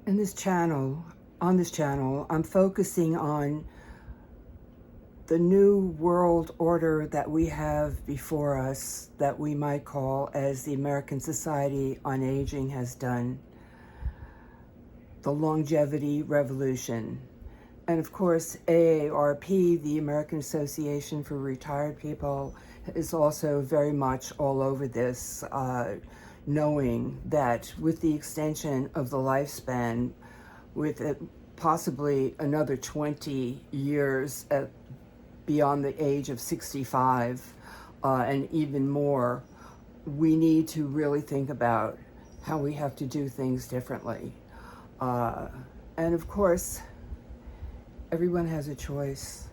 In this channel, on this channel, I'm focusing on the new world order that we have before us that we might call, as the American Society on Aging has done, the longevity revolution. And of course, AARP, the American Association for Retired People, is also very much all over this, knowing that with the extension of the lifespan, with possibly another 20 years beyond the age of 65, and even more, we need to really think about how we have to do things differently. And of course, everyone has a choice.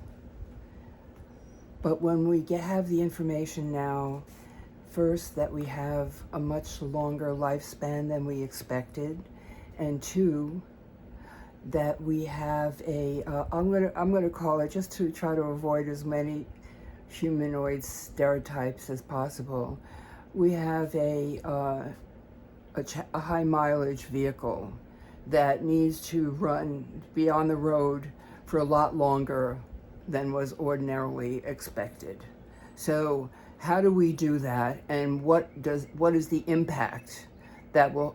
But when we have the information now, first, that we have a much longer lifespan than we expected, and two, that we have I'm gonna call it, just to try to avoid as many humanoid stereotypes as possible, we have a high mileage vehicle that needs to be on the road for a lot longer than was ordinarily expected. So how do we do that, and what is the impact that will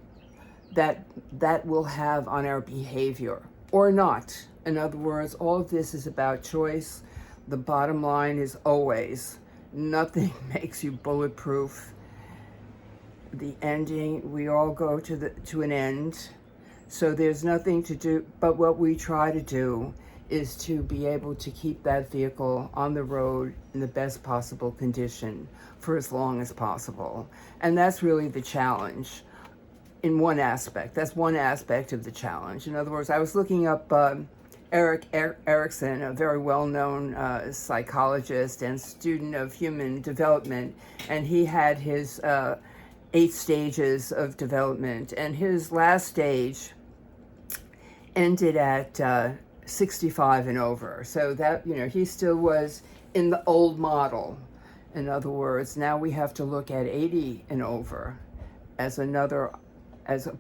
have on our behavior or not? In other words, all of this is about choice. The bottom line is always, nothing makes you bulletproof. The ending, we all go to an end. So there's nothing to do, but what we try to do is to be able to keep that vehicle on the road in the best possible condition for as long as possible. And that's really the challenge in one aspect. That's one aspect of the challenge. In other words, I was looking up Erik Erikson, a very well-known psychologist and student of human development, and he had his 8 stages of development, and his last stage ended at 65 and over. So that, he still was in the old model. In other words, now we have to look at 80 and over as a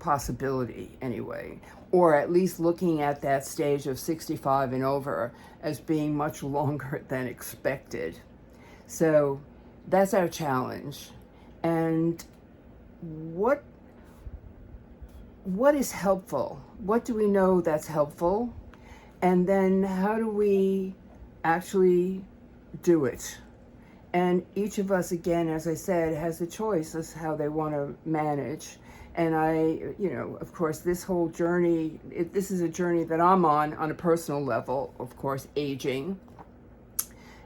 possibility anyway, or at least looking at that stage of 65 and over as being much longer than expected. So that's our challenge. And what is helpful? What do we know that's helpful? And then how do we actually do it? And each of us, again, as I said, has a choice as how they want to manage. And of course, this whole journey, this is a journey that I'm on a personal level, of course, aging.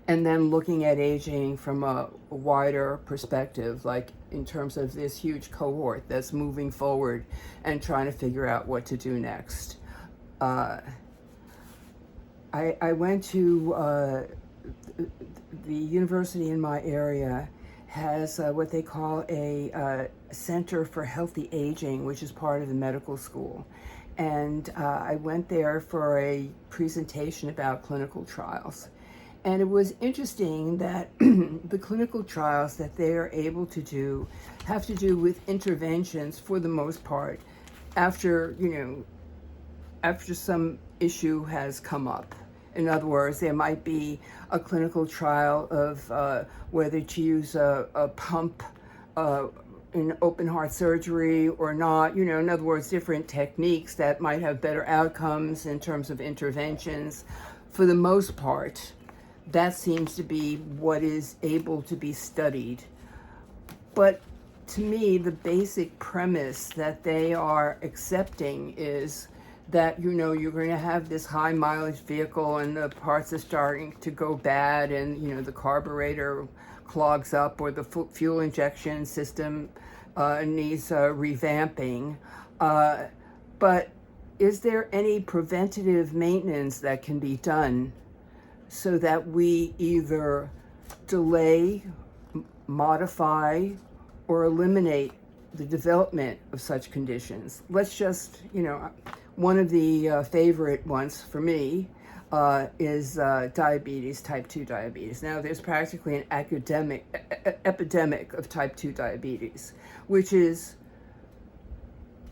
And then looking at aging from a wider perspective, like in terms of this huge cohort that's moving forward and trying to figure out what to do next. I went to the university in my area has what they call a Center for Healthy Aging, which is part of the medical school. And I went there for a presentation about clinical trials. And it was interesting that the clinical trials that they are able to do have to do with interventions, for the most part, after some issue has come up. In other words, there might be a clinical trial of whether to use a pump in open heart surgery or not. In other words, different techniques that might have better outcomes in terms of interventions. For the most part, that seems to be what is able to be studied. But to me, the basic premise that they are accepting is that, you're going to have this high mileage vehicle and the parts are starting to go bad, and, the carburetor clogs up, or the fuel injection system needs revamping. But is there any preventative maintenance that can be done so that we either delay, modify, or eliminate the development of such conditions? Let's just, one of the favorite ones for me is diabetes, type 2 diabetes. Now, there's practically an epidemic of type 2 diabetes, which is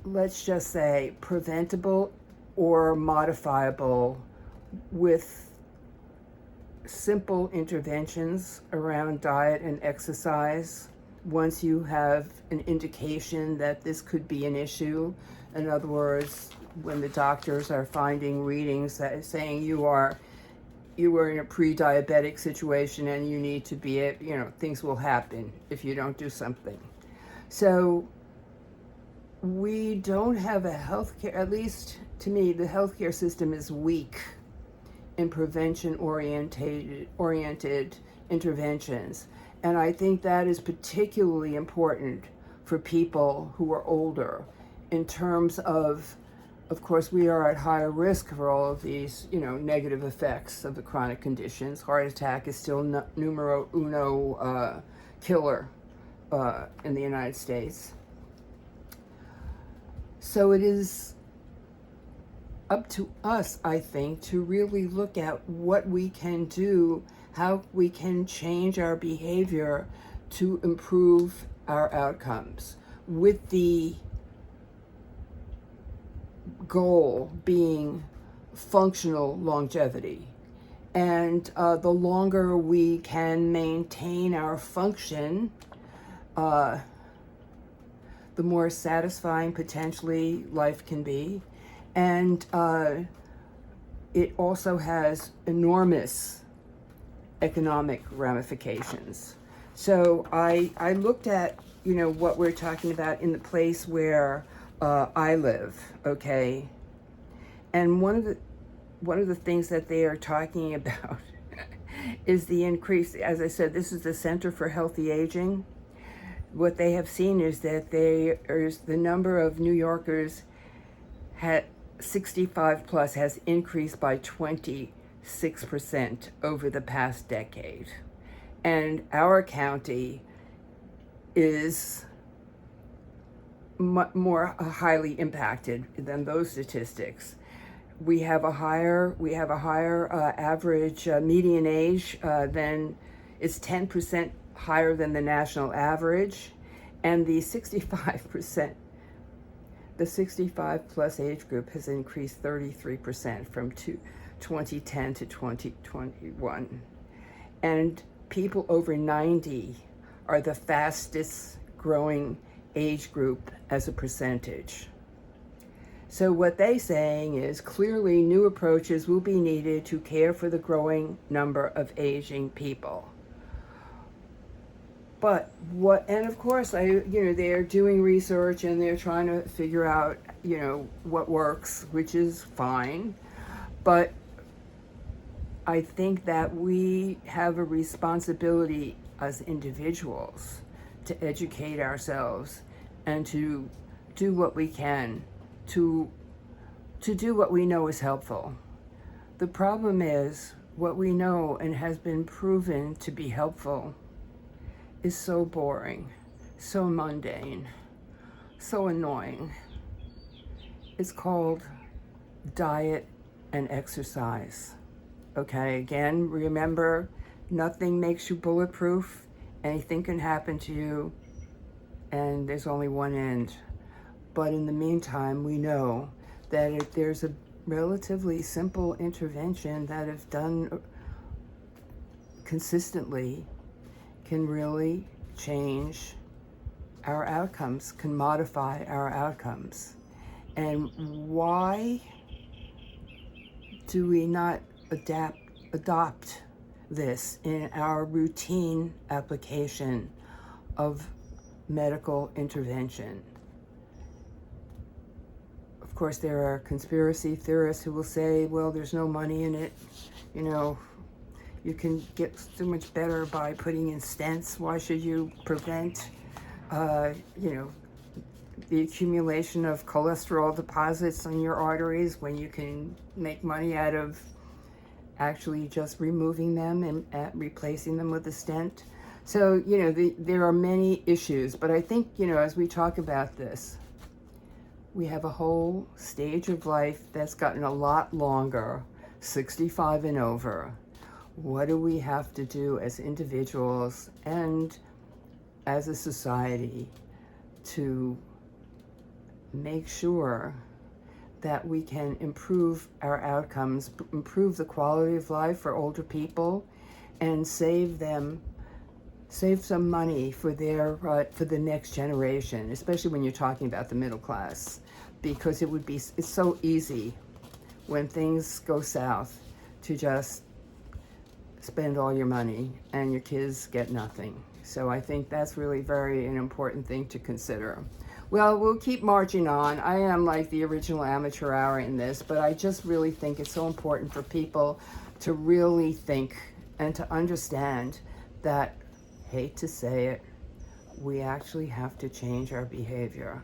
let's just say, preventable or modifiable with simple interventions around diet and exercise once you have an indication that this could be an issue. In other words, when the doctors are finding readings that is saying you are in a pre-diabetic situation and you need to be, things will happen if you don't do something. So we don't have a healthcare, at least to me, the healthcare system is weak in prevention-oriented interventions. And I think that is particularly important for people who are older in terms of course, we are at higher risk for all of these, negative effects of the chronic conditions. Heart attack is still numero uno killer in the United States. So it is up to us, I think, to really look at what we can do, how we can change our behavior to improve our outcomes, with the goal being functional longevity. And the longer we can maintain our function, the more satisfying potentially life can be. And it also has enormous economic ramifications. So I looked at, what we're talking about in the place where I live, okay? And one of the things that they are talking about is the increase. As I said, this is the Center for Healthy Aging. What they have seen is that the number of New Yorkers 65 plus has increased by 26% over the past decade. And our county is more highly impacted than those statistics. We have a higher average median age than it's 10% higher than the national average, and the 65 plus age group has increased 33% from 2010 to 2021, and people over 90 are the fastest growing age group as a percentage. So what they're saying is clearly new approaches will be needed to care for the growing number of aging people. But and of course, they're doing research and they're trying to figure out, what works, which is fine. But I think that we have a responsibility as individuals to educate ourselves and to do what we can to do what we know is helpful. The problem is what we know and has been proven to be helpful is so boring, so mundane, so annoying. It's called diet and exercise. Okay, again, remember, nothing makes you bulletproof. Anything can happen to you, and there's only one end. But in the meantime, we know that if there's a relatively simple intervention that, if done consistently, can really change our outcomes, can modify our outcomes. And why do we not adopt this in our routine application of medical intervention? Of course, there are conspiracy theorists who will say, well, there's no money in it. You can get so much better by putting in stents. Why should you prevent, the accumulation of cholesterol deposits in your arteries when you can make money out of actually just removing them and replacing them with a stent? So, there are many issues, but I think, as we talk about this, we have a whole stage of life that's gotten a lot longer, 65 and over. What do we have to do as individuals and as a society to make sure that we can improve our outcomes, improve the quality of life for older people, and save some money for for the next generation, especially when you're talking about the middle class, because it's so easy when things go south to just spend all your money and your kids get nothing. So I think that's really an important thing to consider. Well, we'll keep marching on. I am like the original amateur hour in this, but I just really think it's so important for people to really think and to understand that, hate to say it, we actually have to change our behavior.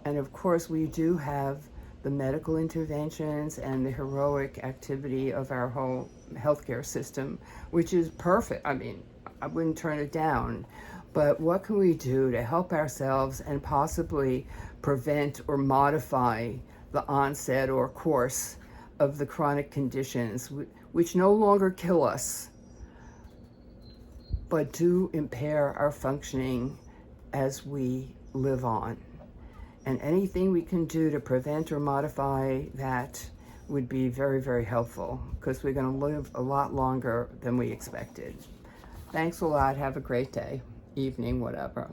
And of course, we do have the medical interventions and the heroic activity of our whole healthcare system, which is perfect. I mean, I wouldn't turn it down. But what can we do to help ourselves and possibly prevent or modify the onset or course of the chronic conditions, which no longer kill us, but do impair our functioning as we live on? And anything we can do to prevent or modify that would be very, very helpful, because we're going to live a lot longer than we expected. Thanks a lot. Have a great day, evening, whatever.